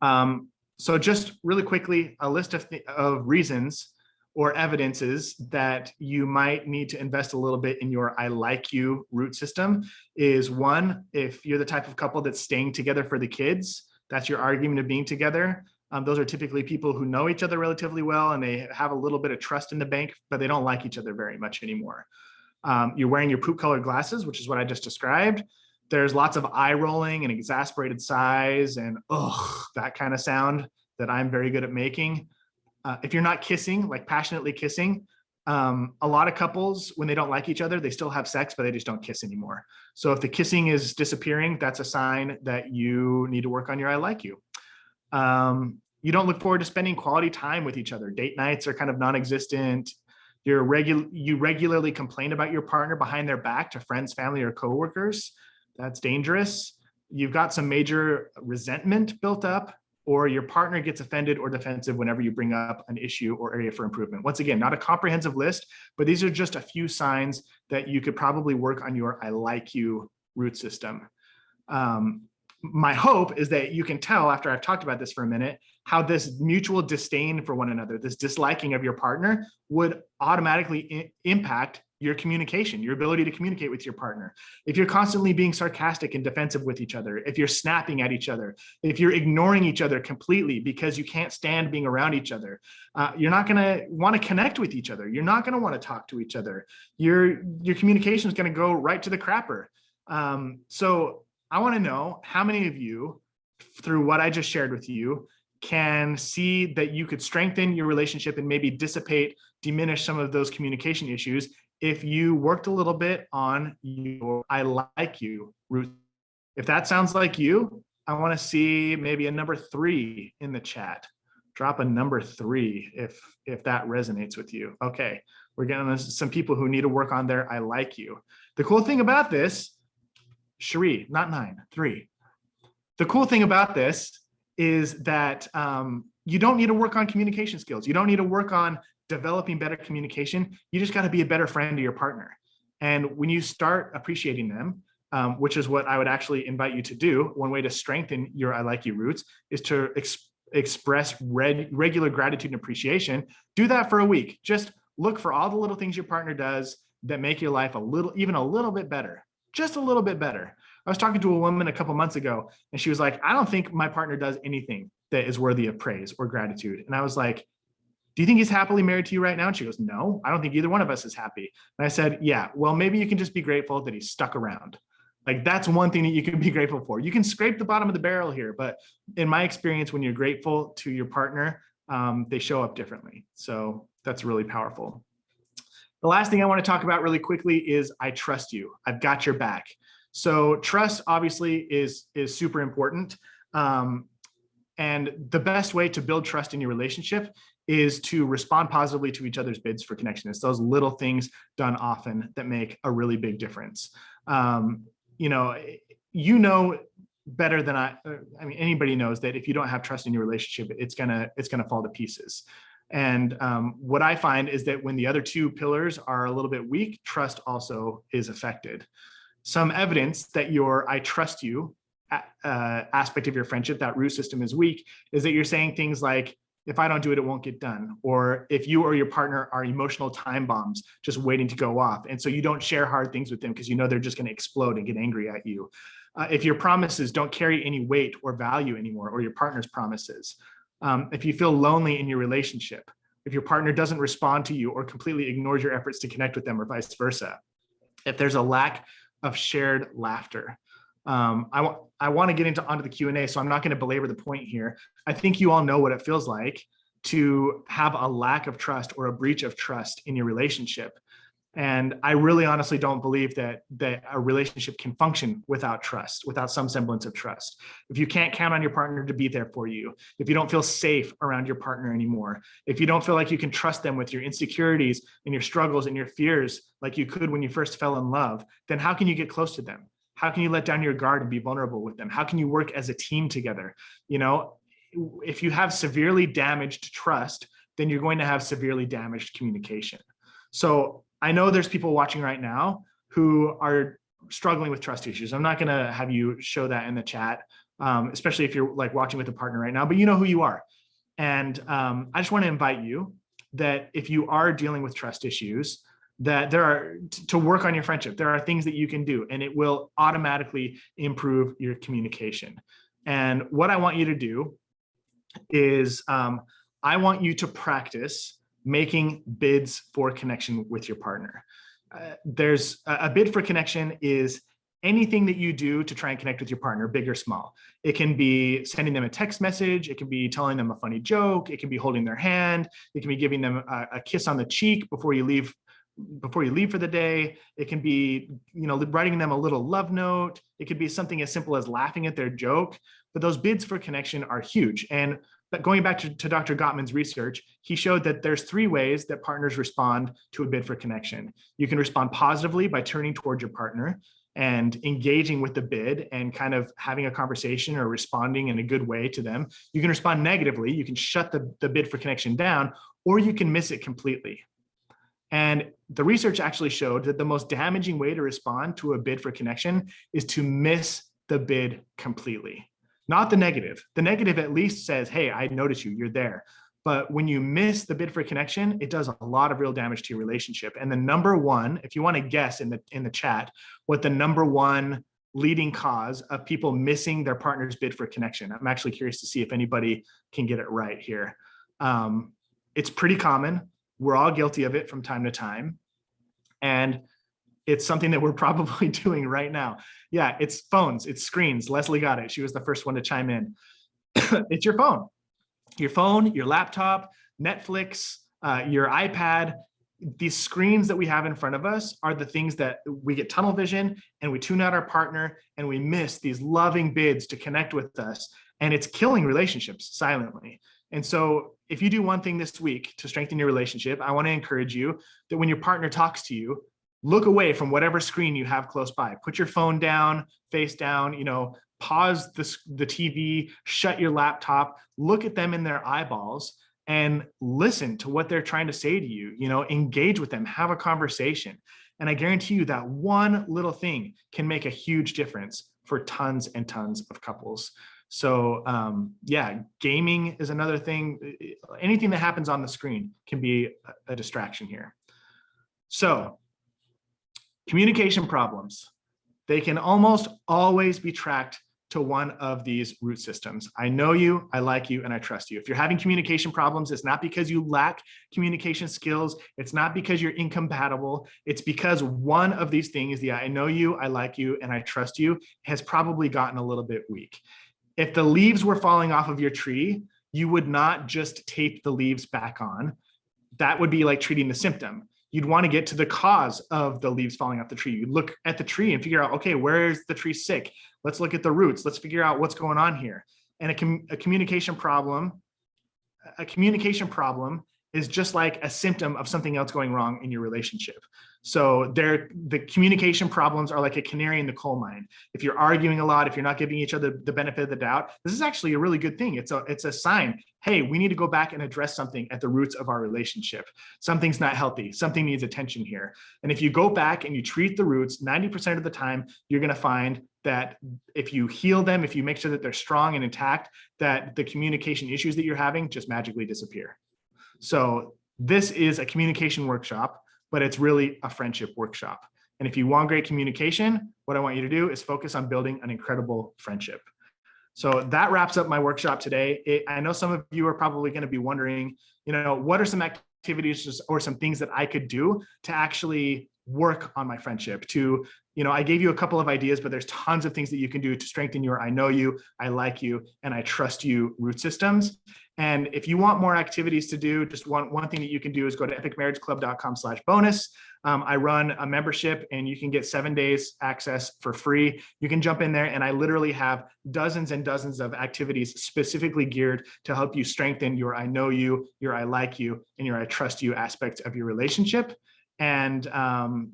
So just really quickly, a list of reasons or evidences that you might need to invest a little bit in your I like you root system is: one, if you're the type of couple that's staying together for the kids, that's your argument of being together. Those are typically people who know each other relatively well and they have a little bit of trust in the bank, but they don't like each other very much anymore. You're wearing your poop colored glasses, which is what I just described. There's lots of eye rolling and exasperated sighs and that kind of sound that I'm very good at making. If you're not kissing, like passionately kissing, a lot of couples, when they don't like each other, they still have sex, but they just don't kiss anymore. So if the kissing is disappearing, that's a sign that you need to work on your I like you. You don't look forward to spending quality time with each other. Date nights are kind of non-existent. You regularly complain about your partner behind their back to friends, family, or coworkers. That's dangerous. You've got some major resentment built up, or your partner gets offended or defensive whenever you bring up an issue or area for improvement. Once again, not a comprehensive list, but these are just a few signs that you could probably work on your I like you root system. My hope is that you can tell after I've talked about this for a minute, how this mutual disdain for one another, this disliking of your partner would automatically impact your communication, your ability to communicate with your partner. If you're constantly being sarcastic and defensive with each other, if you're snapping at each other, if you're ignoring each other completely because you can't stand being around each other, you're not gonna wanna connect with each other. You're not gonna wanna talk to each other. Your communication is gonna go right to the crapper. So I wanna know how many of you, through what I just shared with you, can see that you could strengthen your relationship and maybe diminish some of those communication issues if you worked a little bit on your I like you root. If that sounds like you, I want to see maybe a number 3 in the chat. Drop a number 3 if that resonates with you. Okay, we're getting some people who need to work on their I like you. The cool thing about this, Cherie, not 9, 3. The cool thing about this is that you don't need to work on communication skills. You don't need to work on developing better communication. You just got to be a better friend to your partner. And when you start appreciating them, which is what I would actually invite you to do, one way to strengthen your I like you roots is to express regular gratitude and appreciation. Do that for a week. Just look for all the little things your partner does that make your life even a little bit better, just a little bit better. I was talking to a woman a couple months ago and she was like, I don't think my partner does anything that is worthy of praise or gratitude. And I was like, do you think he's happily married to you right now? And she goes, no, I don't think either one of us is happy. And I said, yeah, well, maybe you can just be grateful that he's stuck around. Like that's one thing that you can be grateful for. You can scrape the bottom of the barrel here, but in my experience, when you're grateful to your partner, they show up differently. So that's really powerful. The last thing I want to talk about really quickly is I trust you. I've got your back. So trust obviously is super important. And the best way to build trust in your relationship is to respond positively to each other's bids for connection. It's those little things done often that make a really big difference. You know better than I mean, anybody knows that if you don't have trust in your relationship, it's gonna fall to pieces. And what I find is that when the other two pillars are a little bit weak, trust also is affected. Some evidence that your I trust you aspect of your friendship, that root system is weak, is that you're saying things like, if I don't do it, it won't get done. Or if you or your partner are emotional time bombs just waiting to go off. And so you don't share hard things with them because you know they're just going to explode and get angry at you. If your promises don't carry any weight or value anymore, or your partner's promises. If you feel lonely in your relationship, if your partner doesn't respond to you or completely ignores your efforts to connect with them or vice versa. If there's a lack of shared laughter. I want to get onto the Q&A, so I'm not going to belabor the point here. I think you all know what it feels like to have a lack of trust or a breach of trust in your relationship. And I really honestly don't believe that a relationship can function without trust, without some semblance of trust. If you can't count on your partner to be there for you, if you don't feel safe around your partner anymore, if you don't feel like you can trust them with your insecurities and your struggles and your fears like you could when you first fell in love, then how can you get close to them? How can you let down your guard and be vulnerable with them? How can you work as a team together? You know, if you have severely damaged trust, then you're going to have severely damaged communication. So I know there's people watching right now who are struggling with trust issues. I'm not going to have you show that in the chat, especially if you're like watching with a partner right now, but you know who you are. And I just want to invite you that if you are dealing with trust issues, that there are, to work on your friendship, there are things that you can do and it will automatically improve your communication. And what I want you to do is I want you to practice making bids for connection with your partner. There's a bid for connection is anything that you do to try and connect with your partner, big or small. It can be sending them a text message. It can be telling them a funny joke. It can be holding their hand. It can be giving them a kiss on the cheek before you leave for the day. It can be, writing them a little love note. It could be something as simple as laughing at their joke. But those bids for connection are huge. And going back to Dr. Gottman's research, he showed that there's 3 ways that partners respond to a bid for connection. You can respond positively by turning toward your partner and engaging with the bid and kind of having a conversation or responding in a good way to them. You can respond negatively. You can shut the bid for connection down, or you can miss it completely. And the research actually showed that the most damaging way to respond to a bid for connection is to miss the bid completely. Not the negative. The negative at least says, hey, I notice you, you're there. But when you miss the bid for connection, it does a lot of real damage to your relationship. And the number one, if you want to guess in the chat, what the number one leading cause of people missing their partner's bid for connection, I'm actually curious to see if anybody can get it right here. It's pretty common. We're all guilty of it from time to time. And it's something that we're probably doing right now. Yeah, it's phones, it's screens. Leslie got it. She was the first one to chime in. It's your phone, your laptop, Netflix, your iPad. These screens that we have in front of us are the things that we get tunnel vision and we tune out our partner and we miss these loving bids to connect with us. And it's killing relationships silently. And so if you do one thing this week to strengthen your relationship, I want to encourage you that when your partner talks to you, look away from whatever screen you have close by. Put your phone down, face down, pause the TV, shut your laptop, look at them in their eyeballs and listen to what they're trying to say to you, engage with them, have a conversation. And I guarantee you that one little thing can make a huge difference for tons and tons of couples. So yeah, gaming is another thing. Anything that happens on the screen can be a distraction here. So communication problems, they can almost always be tracked to one of these root systems. I know you, I like you, and I trust you. If you're having communication problems, it's not because you lack communication skills. It's not because you're incompatible. It's because one of these things, the I know you, I like you, and I trust you, has probably gotten a little bit weak. If the leaves were falling off of your tree, you would not just tape the leaves back on. That would be like treating the symptom. You'd want to get to the cause of the leaves falling off the tree. You'd look at the tree and figure out, okay, where is the tree sick? Let's look at the roots. Let's figure out what's going on here. And a communication problem is just like a symptom of something else going wrong in your relationship. So the communication problems are like a canary in the coal mine. If you're arguing a lot, if you're not giving each other the benefit of the doubt, this is actually a really good thing. It's a sign, hey, we need to go back and address something at the roots of our relationship. Something's not healthy. Something needs attention here. And if you go back and you treat the roots, 90% of the time, you're going to find that if you heal them, if you make sure that they're strong and intact, that the communication issues that you're having just magically disappear. So this is a communication workshop, but it's really a friendship workshop. And if you want great communication, what I want you to do is focus on building an incredible friendship. So that wraps up my workshop today. I know some of you are probably going to be wondering, what are some activities or some things that I could do to actually work on my friendship I gave you a couple of ideas, but there's tons of things that you can do to strengthen your I know you, I like you, and I trust you root systems. And if you want more activities to do, just one thing that you can do is go to epicmarriageclub.com/bonus. I run a membership and you can get 7 days access for free. You can jump in there and I literally have dozens and dozens of activities specifically geared to help you strengthen your I know you, your I like you, and your I trust you aspect of your relationship. And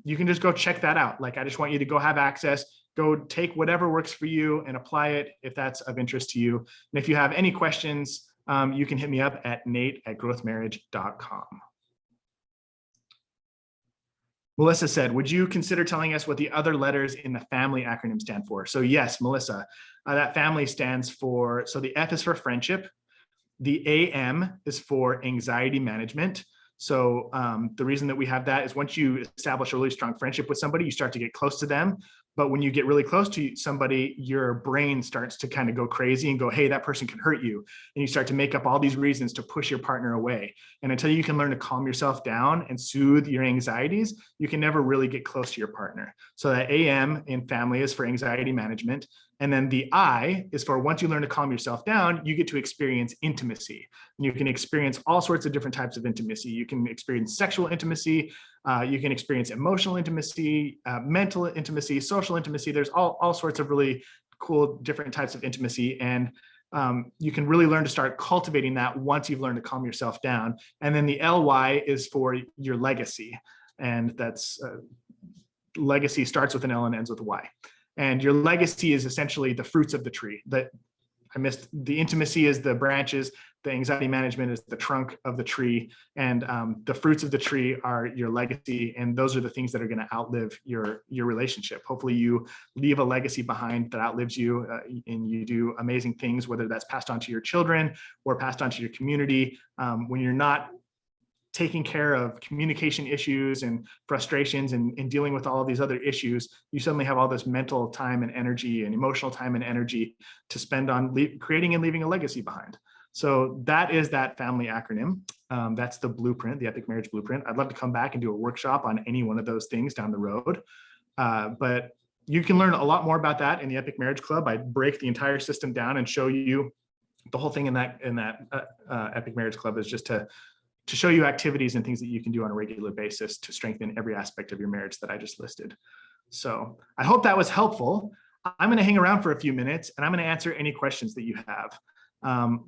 you can just go check that out. I just want you to go have access, go take whatever works for you and apply it if that's of interest to you. And if you have any questions, you can hit me up at nate@growthmarriage.com. Melissa said, would you consider telling us what the other letters in the family acronym stand for? So yes, Melissa, that family stands for, so the F is for friendship. The AM is for anxiety management. So the reason that we have that is once you establish a really strong friendship with somebody, you start to get close to them. But when you get really close to somebody, your brain starts to kind of go crazy and go, hey, that person can hurt you. And you start to make up all these reasons to push your partner away. And until you can learn to calm yourself down and soothe your anxieties, you can never really get close to your partner. So that AM in family is for anxiety management. And then the I is for once you learn to calm yourself down, you get to experience intimacy. And you can experience all sorts of different types of intimacy. You can experience sexual intimacy. You can experience emotional intimacy, mental intimacy, social intimacy. There's all sorts of really cool different types of intimacy. And you can really learn to start cultivating that once you've learned to calm yourself down. And then the LY is for your legacy. And that's legacy starts with an L and ends with a Y. And your legacy is essentially the fruits of the tree. That I missed. The intimacy is the branches, the anxiety management is the trunk of the tree, and the fruits of the tree are your legacy. And those are the things that are going to outlive your relationship. Hopefully you leave a legacy behind that outlives you, and you do amazing things, whether that's passed on to your children or passed on to your community. When you're not taking care of communication issues and frustrations and dealing with all of these other issues, you suddenly have all this mental time and energy and emotional time and energy to spend on creating and leaving a legacy behind. So that is that family acronym. That's the blueprint, the Epic Marriage Blueprint. I'd love to come back and do a workshop on any one of those things down the road. But you can learn a lot more about that in the Epic Marriage Club. I break the entire system down and show you the whole thing in that Epic Marriage Club is just to show you activities and things that you can do on a regular basis to strengthen every aspect of your marriage that I just listed. So I hope that was helpful. I'm going to hang around for a few minutes and I'm going to answer any questions that you have.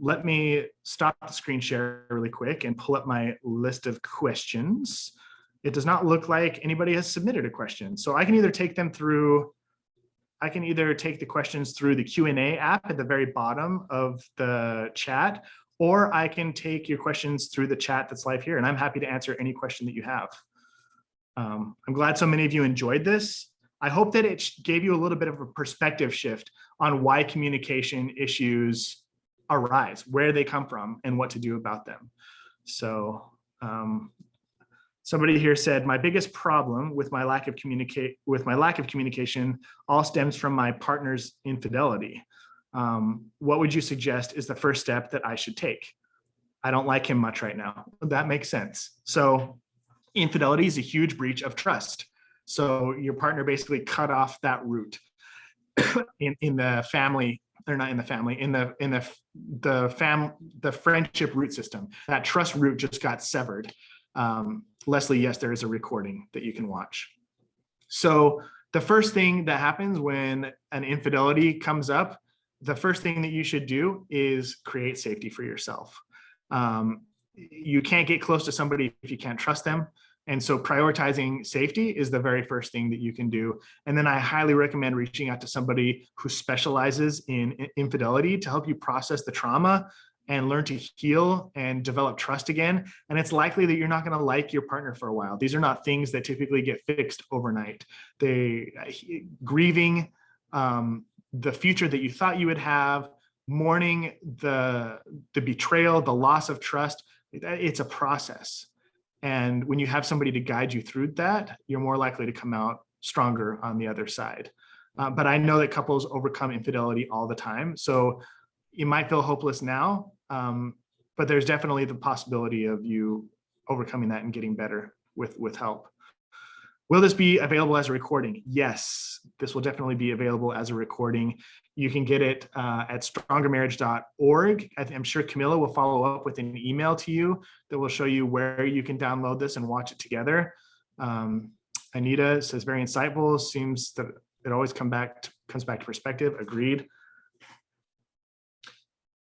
Let me stop the screen share really quick and pull up my list of questions. It does not look like anybody has submitted a question. So I can either take the questions through the Q&A app at the very bottom of the chat, or I can take your questions through the chat that's live here, and I'm happy to answer any question that you have. I'm glad so many of you enjoyed this. I hope that it gave you a little bit of a perspective shift on why communication issues arise, where they come from, and what to do about them. So somebody here said, my biggest problem with my lack of communication all stems from my partner's infidelity. What would you suggest is the first step that I should take? I don't like him much right now. That makes sense. So infidelity is a huge breach of trust. So your partner basically cut off that root in the family, or not in the family, in the friendship root system. That trust root just got severed. Leslie, yes, there is a recording that you can watch. So the first thing that happens when an infidelity comes up, the first thing that you should do is create safety for yourself. You can't get close to somebody if you can't trust them. And so prioritizing safety is the very first thing that you can do. And then I highly recommend reaching out to somebody who specializes in infidelity to help you process the trauma and learn to heal and develop trust again. And it's likely that you're not going to like your partner for a while. These are not things that typically get fixed overnight. Grieving the future that you thought you would have, mourning the betrayal, the loss of trust, it's a process. And when you have somebody to guide you through that, you're more likely to come out stronger on the other side. But I know that couples overcome infidelity all the time. So you might feel hopeless now, but there's definitely the possibility of you overcoming that and getting better with help. Will this be available as a recording? Yes, this will definitely be available as a recording. You can get it at strongermarriage.org. I'm sure Camilla will follow up with an email to you that will show you where you can download this and watch it together. Anita says, very insightful. Seems that it always comes back to perspective. Agreed.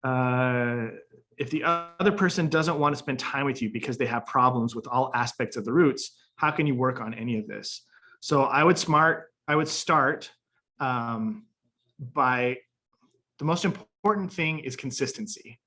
If the other person doesn't want to spend time with you because they have problems with all aspects of the roots, how can you work on any of this? So I would start by, the most important thing is consistency.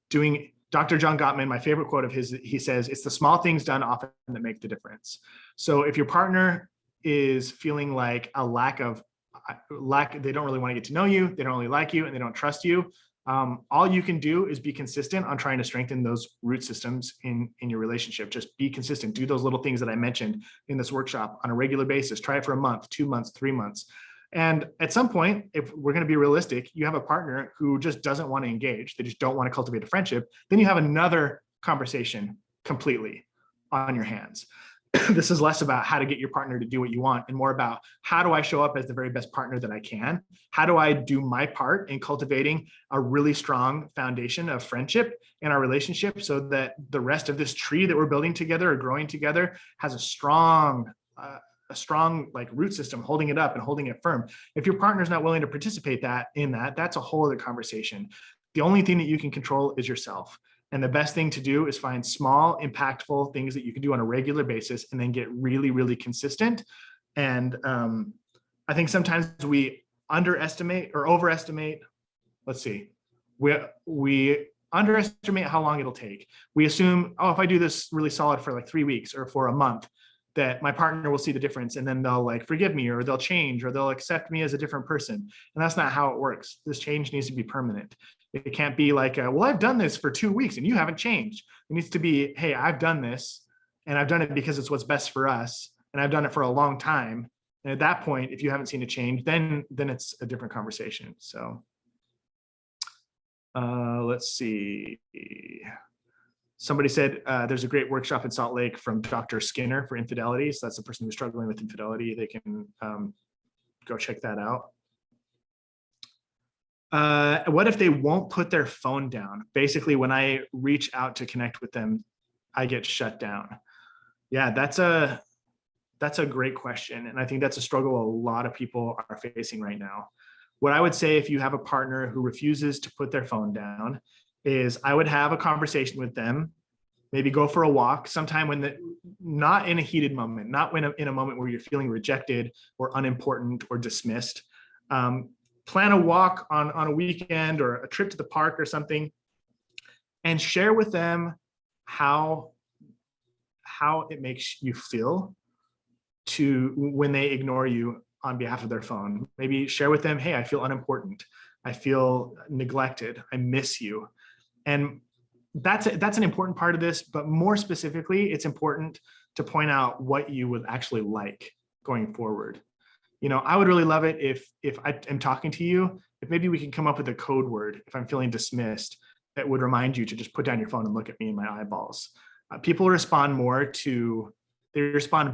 Dr. John Gottman, my favorite quote of his, he says, it's the small things done often that make the difference. So if your partner is feeling like a lack, they don't really want to get to know you, they don't really like you, and they don't trust you, all you can do is be consistent on trying to strengthen those root systems in your relationship. Just be consistent. Do those little things that I mentioned in this workshop on a regular basis. Try it for a month, 2 months, 3 months. And at some point, if we're going to be realistic, you have a partner who just doesn't want to engage, they just don't want to cultivate a friendship, then you have another conversation completely on your hands. This is less about how to get your partner to do what you want and more about how do I show up as the very best partner that I can? How do I do my part in cultivating a really strong foundation of friendship in our relationship so that the rest of this tree that we're building together or growing together has a strong like root system holding it up and holding it firm. If your partner's not willing to participate that's a whole other conversation. The only thing that you can control is yourself. And the best thing to do is find small, impactful things that you can do on a regular basis and then get really, really consistent. And I think sometimes we underestimate or overestimate, we underestimate how long it'll take. We assume, oh, if I do this really solid for like 3 weeks or for a month, that my partner will see the difference and then they'll like forgive me or they'll change or they'll accept me as a different person. And that's not how it works. This change needs to be permanent. It can't be like, well, I've done this for 2 weeks and you haven't changed. It needs to be, hey, I've done this and I've done it because it's what's best for us. And I've done it for a long time. And at that point, if you haven't seen a change, then it's a different conversation. So let's see. Somebody said there's a great workshop in Salt Lake from Dr. Skinner for infidelity. So that's the person who's struggling with infidelity. They can go check that out. What if they won't put their phone down? Basically, when I reach out to connect with them, I get shut down. Yeah, that's a great question. And I think that's a struggle a lot of people are facing right now. What I would say if you have a partner who refuses to put their phone down is I would have a conversation with them, maybe go for a walk sometime not in a heated moment, not in a moment where you're feeling rejected or unimportant or dismissed. Plan a walk on a weekend or a trip to the park or something and share with them how it makes you feel when they ignore you on behalf of their phone. Maybe share with them, hey, I feel unimportant. I feel neglected. I miss you. And that's an important part of this, but more specifically, it's important to point out what you would actually like going forward. I would really love it if I am talking to you, if maybe we can come up with a code word if I'm feeling dismissed that would remind you to just put down your phone and look at me in my eyeballs. People respond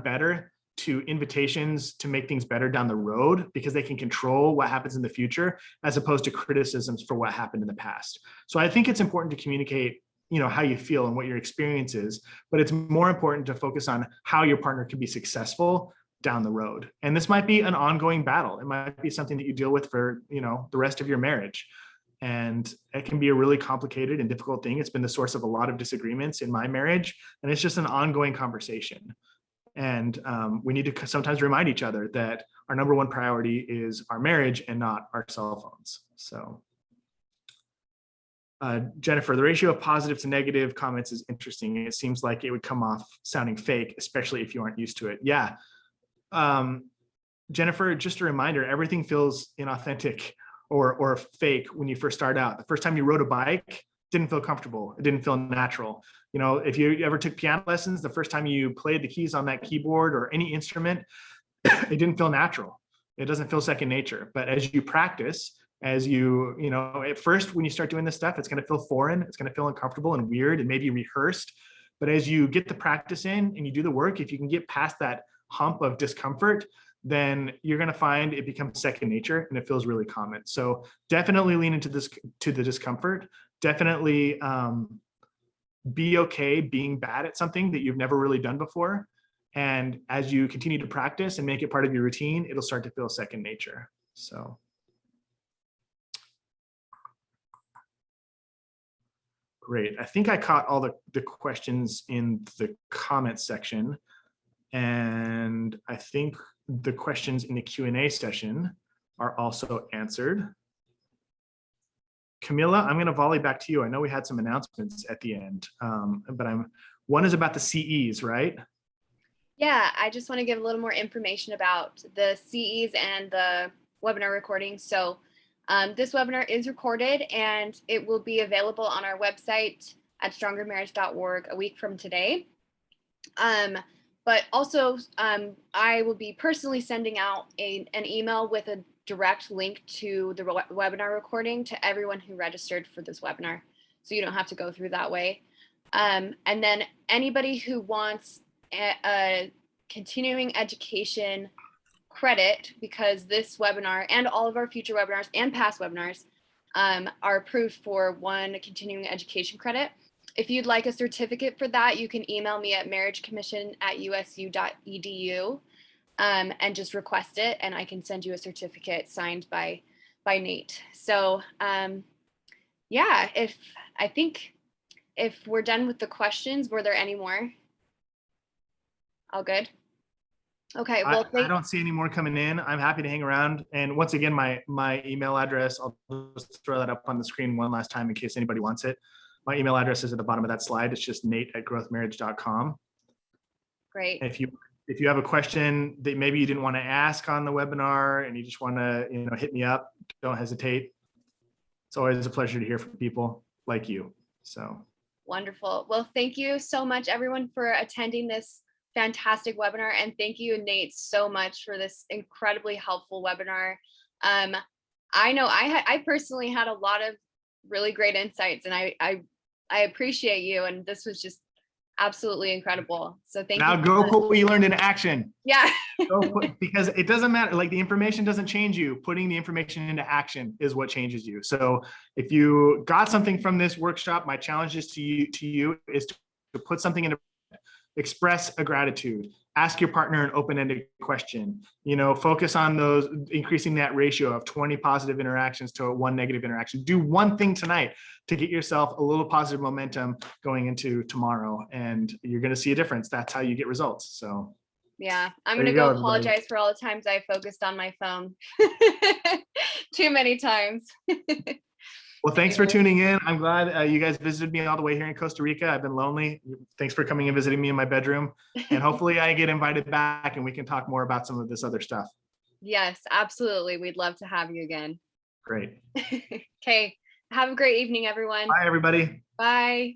better to invitations to make things better down the road because they can control what happens in the future as opposed to criticisms for what happened in the past. So I think it's important to communicate, how you feel and what your experience is, but it's more important to focus on how your partner can be successful down the road. And this might be an ongoing battle. It might be something that you deal with for, the rest of your marriage. And it can be a really complicated and difficult thing. It's been the source of a lot of disagreements in my marriage. And it's just an ongoing conversation. And we need to sometimes remind each other that our number one priority is our marriage and not our cell phones. So Jennifer, the ratio of positive to negative comments is interesting. It seems like it would come off sounding fake, especially if you aren't used to it. Yeah. Jennifer, just a reminder, everything feels inauthentic or fake when you first start out. The first time you rode a bike, didn't feel comfortable. It didn't feel natural. If you ever took piano lessons, the first time you played the keys on that keyboard or any instrument, it didn't feel natural. It doesn't feel second nature. But as you practice, at first, when you start doing this stuff, it's going to feel foreign. It's going to feel uncomfortable and weird and maybe rehearsed. But as you get the practice in and you do the work, if you can get past that hump of discomfort, then you're going to find it becomes second nature and it feels really common. So definitely lean into the discomfort. Definitely be okay being bad at something that you've never really done before. And as you continue to practice and make it part of your routine, it'll start to feel second nature. So. Great. I think I caught all the questions in the comment section. And I think the questions in the Q&A session are also answered. Camilla, I'm going to volley back to you. I know we had some announcements at the end, but one is about the CEs, right? Yeah, I just want to give a little more information about the CEs and the webinar recording. So this webinar is recorded and it will be available on our website at strongermarriage.org a week from today. But also, I will be personally sending out an email with direct link to the webinar recording to everyone who registered for this webinar. So you don't have to go through that way. And then anybody who wants a continuing education credit, because this webinar and all of our future webinars and past webinars are approved for 1 continuing education credit. If you'd like a certificate for that, you can email me at marriagecommission@usu.edu and just request it, and I can send you a certificate signed by Nate. So yeah, I think if we're done with the questions, were there any more? All good? Okay, well, I don't see any more coming in. I'm happy to hang around. And once again, my email address, I'll just throw that up on the screen one last time in case anybody wants it. My email address is at the bottom of that slide. It's just nate@growthmarriage.com. Great. If you have a question that maybe you didn't want to ask on the webinar and you just want to, hit me up, don't hesitate. It's always a pleasure to hear from people like you. So wonderful. Well, thank you so much, everyone, for attending this fantastic webinar. And thank you, Nate, so much for this incredibly helpful webinar. I know I personally had a lot of really great insights, and I appreciate you. And this was just absolutely incredible. So thank you. Now go put what you learned into action. Yeah. Because it doesn't matter, like the information doesn't change you. Putting the information into action is what changes you. So if you got something from this workshop, my challenge is to you is to put something into, express a gratitude, ask your partner an open-ended question, focus on those, increasing that ratio of 20 positive interactions to 1 negative interaction. Do one thing tonight to get yourself a little positive momentum going into tomorrow, and you're going to see a difference. That's how you get results. So yeah, I'm going to go apologize for all the times I focused on my phone. Too many times. Well, thanks for tuning in. I'm glad you guys visited me all the way here in Costa Rica. I've been lonely. Thanks for coming and visiting me in my bedroom. And hopefully I get invited back and we can talk more about some of this other stuff. Yes, absolutely. We'd love to have you again. Great. Okay. Have a great evening, everyone. Bye, everybody. Bye.